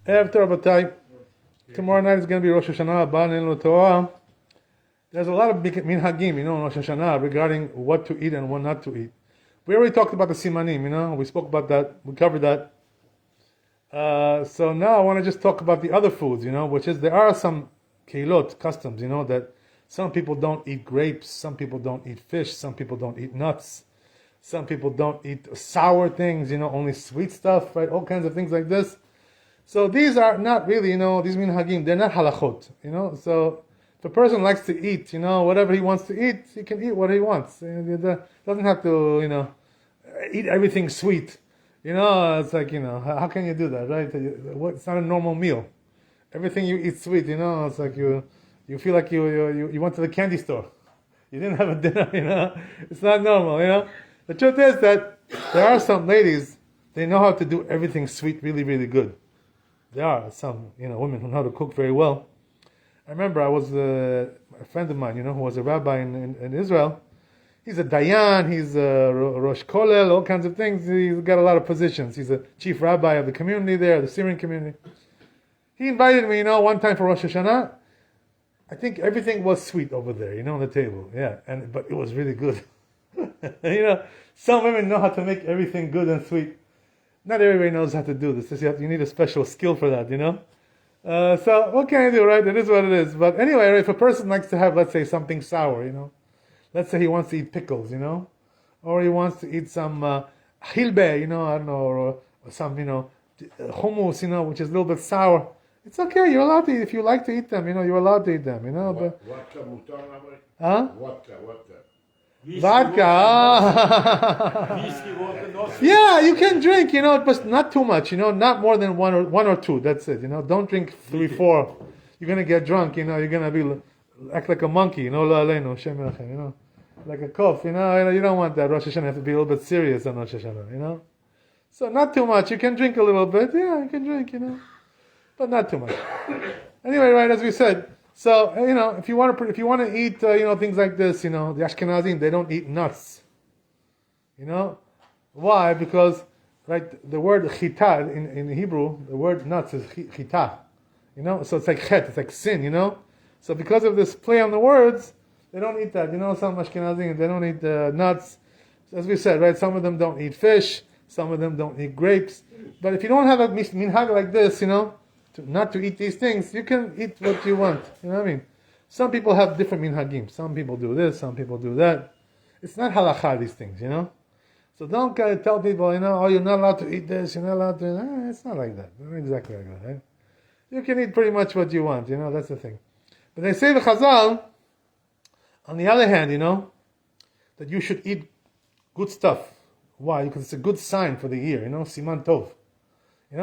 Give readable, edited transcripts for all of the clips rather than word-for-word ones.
After Rabbi, tomorrow night is going to be Rosh Hashana, Danielov Torah. There's a lot of minhagim, in Rosh Hashana regarding what to eat and what not to eat. We already talked about the simanim, we spoke about that, we covered that. So now I want to just talk about the other foods, which is there are some keilot, customs, that some people don't eat grapes, some people don't eat fish, some people don't eat nuts, some people don't eat sour things, only sweet stuff, right? All kinds of things like this. So these are not really, these minhagim, they're not halachot, So if a person likes to eat, whatever he wants to eat, he can eat what he wants. He doesn't have to, eat everything sweet. It's like, how can you do that, right? It's not a normal meal. Everything you eat sweet, it's like you feel like you went to the candy store. You didn't have a dinner, It's not normal, The truth is that there are some ladies, they know how to do everything sweet really, really good. There are some, women who know how to cook very well. I remember I was a friend of mine, who was a rabbi in Israel. He's a dayan, he's a rosh kollel, all kinds of things. He's got a lot of positions. He's a chief rabbi of the community there, the Syrian community. He invited me, one time for Rosh Hashana. I think everything was sweet over there, on the table. Yeah, but it was really good. Some women know how to make everything good and sweet. Not everybody knows how to do this. You need a special skill for that, So what can you do, right? It is what it is. But anyway, if a person likes to have, let's say, something sour, let's say he wants to eat pickles, or he wants to eat some hilbe, I don't know, or some, hummus, which is a little bit sour. It's okay. You're allowed to eat. If you like to eat them, you're allowed to eat them, But, huh? Vodka. Yeah, you can drink, but not too much, not more than one or two. That's it, Don't drink 3, 4. You're gonna get drunk, You're gonna be act like a monkey, Lo aleinu, Shem Yerachem, like a cough, You don't want that. Rosh Hashana have to be a little bit serious on Rosh Hashana, So not too much. You can drink a little bit. Yeah, you can drink, but not too much. Anyway, right as we said. So if you want to eat things like this, the Ashkenazim, they don't eat nuts. Why? Because the word chita in Hebrew, the word nuts is chita. So it's like chet, it's like sin. So because of this play on the words, they don't eat that. Some Ashkenazim, they don't eat nuts. As we said, right? Some of them don't eat fish. Some of them don't eat grapes. But if you don't have a minhag like this, not to eat these things, you can eat what you want. You know what I mean? Some people have different minhagim. Some people do this, some people do that. It's not halakha, these things, So don't tell people, oh, you're not allowed to eat this, you're not allowed to... it's not like that. Not exactly like that, right? You can eat pretty much what you want, that's the thing. But they say the Chazal, on the other hand, that you should eat good stuff. Why? Because it's a good sign for the year, siman tov.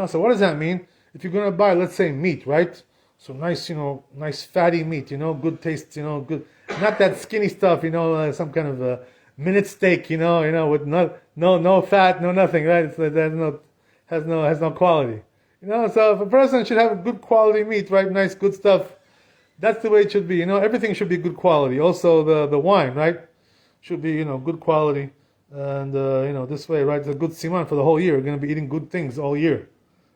So what does that mean? If you're going to buy, let's say, meat, right? So nice, nice fatty meat, good taste, good. Not that skinny stuff, some kind of minute steak, with no fat, no nothing, right? Has no quality. So if a person should have good quality meat, right? Nice, good stuff. That's the way it should be. Everything should be good quality. Also the wine, right? Should be, good quality. And, this way, right? It's a good siman for the whole year. You're going to be eating good things all year.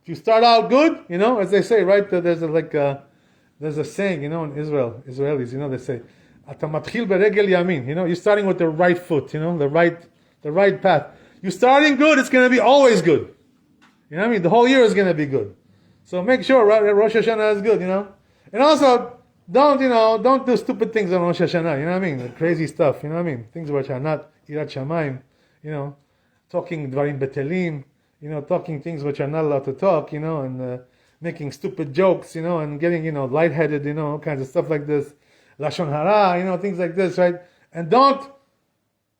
If you start out good, as they say, right? There's a saying, in Israel, Israelis, they say, "Ata matchil beregel yamin." You're starting with the right foot, the right path. You're starting good, it's going to be always good. You know what I mean? The whole year is going to be good. So make sure, right? Rosh Hashana is good, And also, don't do stupid things on Rosh Hashana. You know what I mean? The crazy stuff. You know what I mean? Things which are not irat shamayim. Talking dvarim betelim. Talking things which are not allowed to talk, and making stupid jokes, and getting, lightheaded, all kinds of stuff like this. Lashon hara, things like this, right? And don't,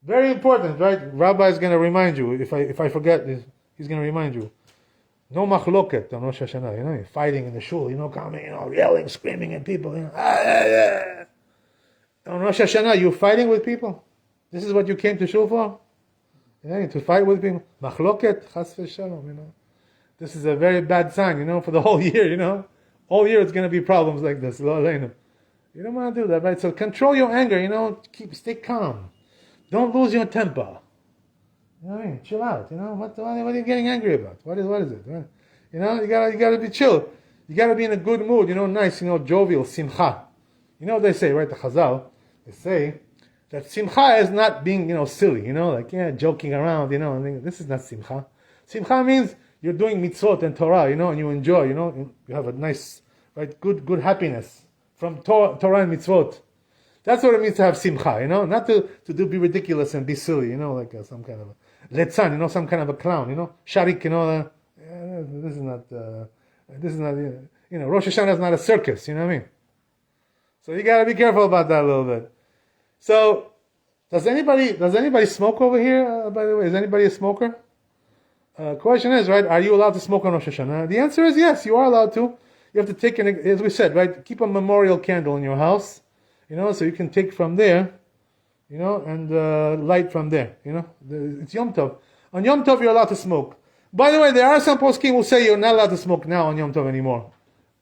very important, right? Rabbi is going to remind you, if I forget, he's going to remind you. No machloket on Rosh Hashanah, fighting in the shul, coming, yelling, screaming at people, On Rosh Hashanah, you fighting with people? This is what you came to shul for? To fight with people, machloket, chas v'shalom, This is a very bad sign, for the whole year, All year it's going to be problems like this, lo aleinu. You don't want to do that, right? So control your anger, stay calm. Don't lose your temper. You know what I mean? Chill out, What are you getting angry about? What is it? You know, you gotta be chill. You gotta be in a good mood, you know, nice, you know, jovial, simcha. You know what they say, right? The Chazal, they say that simcha is not being, you know, silly, you know, like, yeah, joking around, you know, and this is not simcha. Simcha means you're doing mitzvot and Torah, you know, and you enjoy, you know, you have a nice, right, good happiness from Torah and mitzvot. That's what it means to have simcha, you know, not to be ridiculous and be silly, you know, like some kind of a letzan, you know, some kind of a clown, you know, sharik, you know, this is not, you know, Rosh Hashana is not a circus, you know what I mean? So you got to be careful about that a little bit. So, does anybody smoke over here? By the way, is anybody a smoker? Question is, right? Are you allowed to smoke on Rosh Hashanah? The answer is yes. You are allowed to. You have to take as we said, right? Keep a memorial candle in your house, you know, so you can take from there, you know, and light from there. You know, it's Yom Tov. On Yom Tov, you're allowed to smoke. By the way, there are some poskim who say you're not allowed to smoke now on Yom Tov anymore,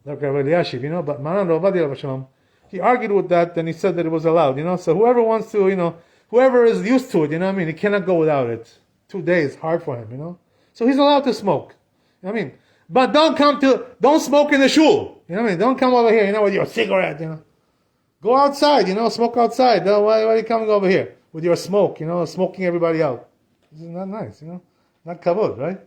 like Rabbi Yashiv, you know. But Maran Ravadi Shalom, he argued with that, and he said that it was allowed, you know. So whoever wants to, you know, whoever is used to it, you know what I mean, he cannot go without it. 2 days, hard for him, you know. So he's allowed to smoke. You know what I mean? But don't smoke in the shul. You know what I mean? Don't come over here, you know, with your cigarette, you know. Go outside, you know, smoke outside. Why are you coming over here with your smoke, you know, smoking everybody out? This is not nice, you know. Not kavod, right?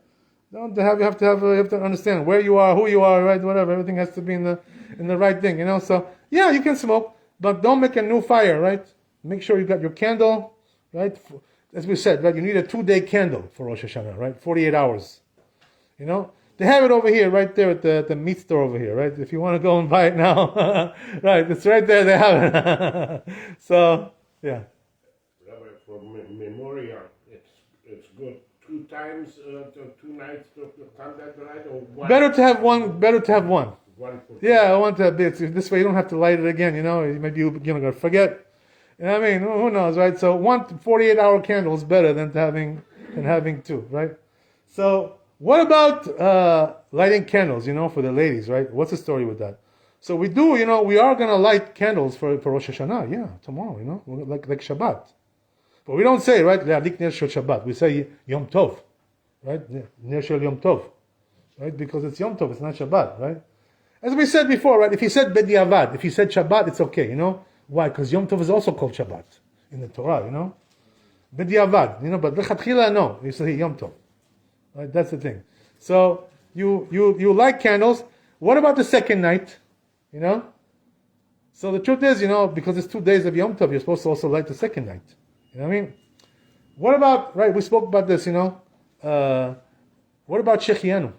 You have to understand where you are, who you are, right? Whatever. Everything has to be in the right thing, you know. So yeah, you can smoke, but don't make a new fire, right? Make sure you got your candle, right? As we said, right? You need a 2-day candle for Rosh Hashanah, right? 48 hours. You know, they have it over here, right there at the meat store over here, right? If you want to go and buy it now, right? It's right there. They have it. So yeah. Rabbi, for memorial, it's good 2 times, 2 nights to contact the light, or one? Better to have one. Better to have one. One for Yeah, I want to have bits. This way you don't have to light it again, you know. Maybe you're going to forget. You know what I mean? Who knows, right? So 48-hour candle is better than having 2, right? So what about lighting candles, you know, for the ladies, right? What's the story with that? So we do, you know, we are going to light candles for Rosh Hashanah, yeah, tomorrow, you know, like Shabbat. But we don't say, right, Le'adlik Ner Shel Shabbat. We say Yom Tov, right? Ner Shel Yom Tov, right? Because it's Yom Tov, it's not Shabbat, right? As we said before, right? If he said Bediavad, if he said Shabbat, it's okay, you know? Why? Because Yom Tov is also called Shabbat in the Torah, you know? Bediavad, you know, but Lechatchila, no. You say Yom Tov. Right? That's the thing. So, you light candles. What about the second night? You know? So the truth is, you know, because it's 2 days of Yom Tov, you're supposed to also light the second night. You know what I mean? What about, right, we spoke about this, you know? What about Shehechianu?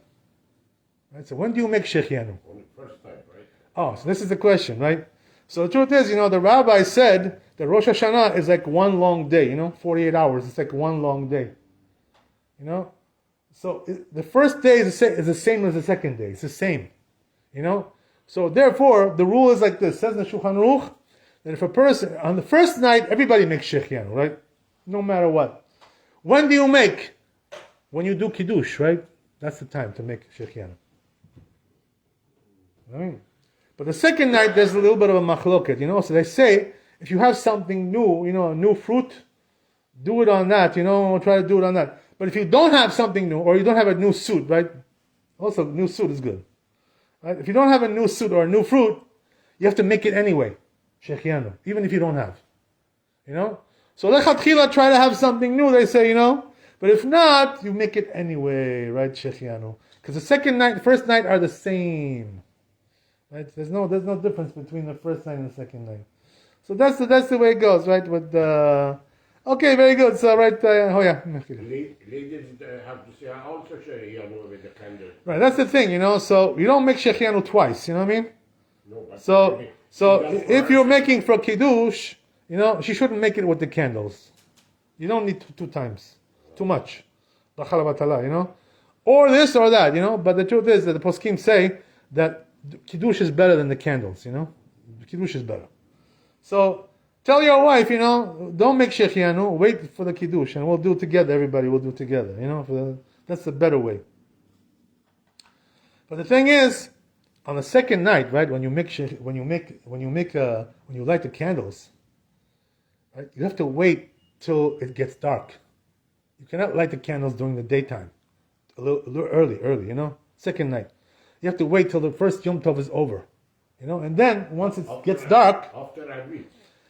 Right, so when do you make Shehechianu? on the first time, right? Oh, so this is the question, right? So the truth is, you know, the rabbi said that Rosh Hashanah is like one long day, you know, 48 hours. It's like one long day. You know? So the first day is the same as the second day. It's the same. You know? So therefore, the rule is like this. It says in the Shulchan Aruch that if a person, on the first night, everybody makes Shehechianu, right? No matter what. When do you make? When you do Kiddush, right? That's the time to make Shehechianu. Right? But the second night, there's a little bit of a machloket, you know. So they say, if you have something new, you know, a new fruit, do it on that, you know, try to do it on that. But if you don't have something new, or you don't have a new suit, right? Also, new suit is good. Right? If you don't have a new suit or a new fruit, you have to make it anyway. Shehechianu, even if you don't have. You know? So lechatchila, try to have something new, they say, you know. But if not, you make it anyway, right? Shehechianu. Because the second night, the first night are the same. Right? There's no difference between the first night and the second night. So that's the way it goes, right? With okay, very good. So right, oh yeah. Ladies have to say also Shehechianu with the candle. Right, that's the thing, you know. So you don't make Shehechianu twice, you know what I mean? No, but So if you're making for Kiddush, you know, she shouldn't make it with the candles. You don't need 2 times. Too much. You know? Or this or that, you know. But the truth is that the poskim say that Kiddush is better than the candles, you know. Kiddush is better. So tell your wife, you know, don't make Shehechianu, wait for the Kiddush, and we'll do it together. Everybody will do it together, you know. That's the better way. But the thing is, on the second night, right, when you light the candles, right, you have to wait till it gets dark. You cannot light the candles during the daytime. A little early, you know. Second night. You have to wait till the first Yom Tov is over. And then once it gets dark. After Rabbi.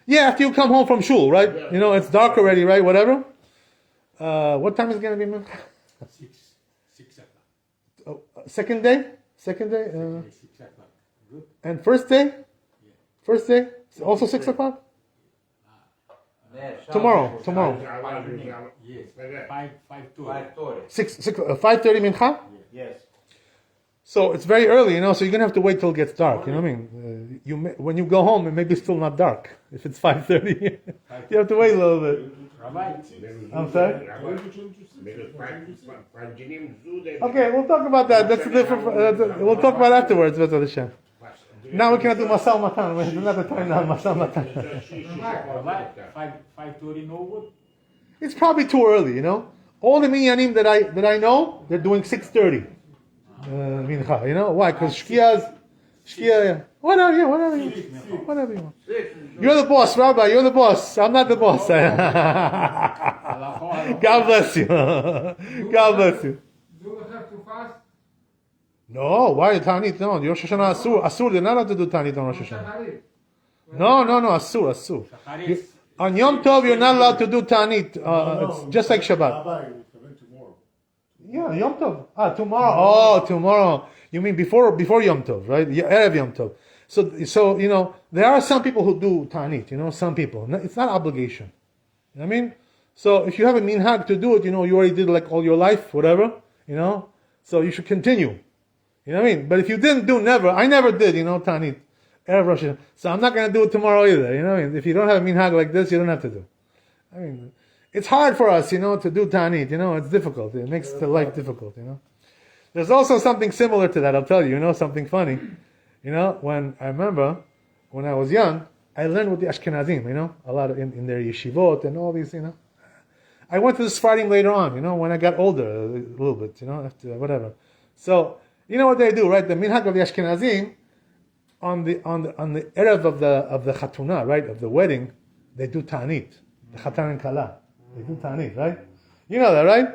Yeah, after you come home from shul, right? Yeah. It's dark already, right? Whatever. What time is it going to be, man? 6 o'clock. Second day? Second day? 6 o'clock. Good. And first day? Yeah. First day? Also 6 o'clock? Tomorrow. Yes. 5:30. 5:30 mincha? Yes. So it's very early, so you're going to have to wait till it gets dark, you know what I mean? When you go home, it may be still not dark, if it's 5:30. You have to wait a little bit. Rabbi. I'm sorry? Okay, Okay, we'll talk about that. That's a different, we'll talk about afterwards, Bezat Hashem. Now we cannot do masal matan. It's not the time now, masal matan. Rabbi, 5:30 no good? It's probably too early, All the minyanim that I know, they're doing 6:30. Mincha, why? Because Shkia, whatever you want. You're the boss, Rabbi. You're the boss. I'm not the boss. God bless you. God bless you. Do we have to fast? No, why Tanit? No, Rosh Hashana Asur. They're not allowed to do Tanit on Rosh Hashana. Shacharit. No, Asur. On Yom Tov, you're not allowed to do Tanit. It's just like Shabbat. Rabbi, we come in tomorrow. Yeah, Yom Tov. Tomorrow. Oh, tomorrow. You mean before Yom Tov, right? Erev Yom Tov. So there are some people who do Tanit. Some people. It's not obligation. You know what I mean? So if you have a minhag to do it, you already did like all your life, whatever. So you should continue. You know what I mean? But if you didn't do, I never did. Tanit. Erev Rosh Hashana. So I'm not going to do it tomorrow either. You know what I mean? If you don't have a minhag like this, you don't have to do. I mean, it's hard for us, to do Tanit. It's difficult. It makes the life difficult. There's also something similar to that. I'll tell you. Something funny. When I remember when I was young, I learned with the Ashkenazim. A lot in their yeshivot and all these. I went to the Sfaradim later on. When I got older a little bit. After whatever. So you know what they do, right? The minhag of the Ashkenazim on the erev of the chatuna, right, of the wedding, they do ta'anit, the chatan and kala, they do ta'anit, right? You know that, right?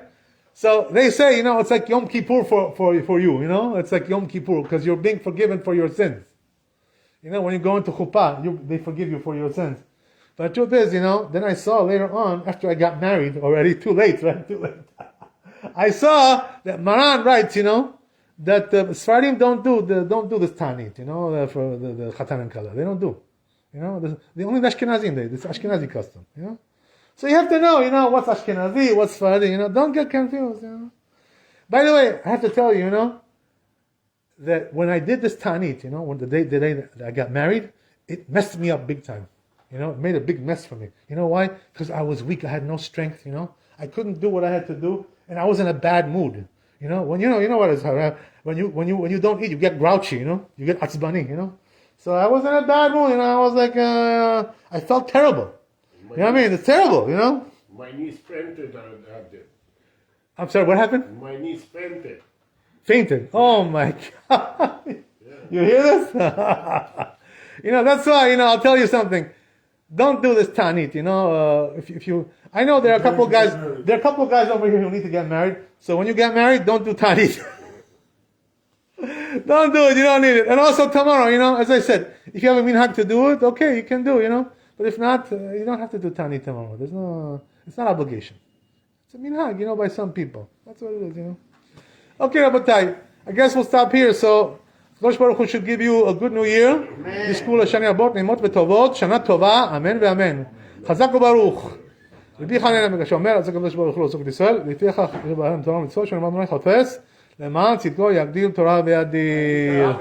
So they say, it's like Yom Kippur for you, it's like Yom Kippur because you're being forgiven for your sins. When you go into chuppah, they forgive you for your sins. But the truth is, then I saw later on after I got married already, too late, right? Too late. I saw that Maran writes, that the Sfaradim don't do this Tanit, for the Chatan and Kala. They don't do. The only Ashkenazim, this Ashkenazi custom, So you have to know, what's Ashkenazi, what's Sfaradim, don't get confused, By the way, I have to tell you, that when I did this Tanit, when the day that I got married, it messed me up big time. It made a big mess for me. You know why? Because I was weak, I had no strength, I couldn't do what I had to do, and I was in a bad mood. When you know what is when you don't eat, you get grouchy, you get atzbani, So I was in a bad mood, I was like, I felt terrible. You know what I mean? It's terrible, My niece fainted. I'm sorry, what happened? My niece fainted. Fainted. Oh my God! Yeah. You hear this? That's why I'll tell you something. Don't do this Tanit. If you, I know there are a couple of guys. There are a couple of guys over here who need to get married. So when you get married, don't do Tanit. Don't do it. You don't need it. And also tomorrow, as I said, if you have a minhag to do it, okay, you can do. But if not, you don't have to do Tanit tomorrow. It's not obligation. It's a minhag, by some people. That's what it is. Okay, Rabbi, I guess we'll stop here. So. Rosh Baruch Hu should give you a good new year. Yishku l'shani abot, neimot v'tovot, shana tova, amen ve'amen. Chazak u'baruch. Rabbi Chanina Megasha Omer, אז הקדוש ברוך הוא לעסוק בישראל, לפיכך ירבה להם תורה ומצוות, שנאמר אדוני חפש, למען צדקו יגדיל תורה וידיר.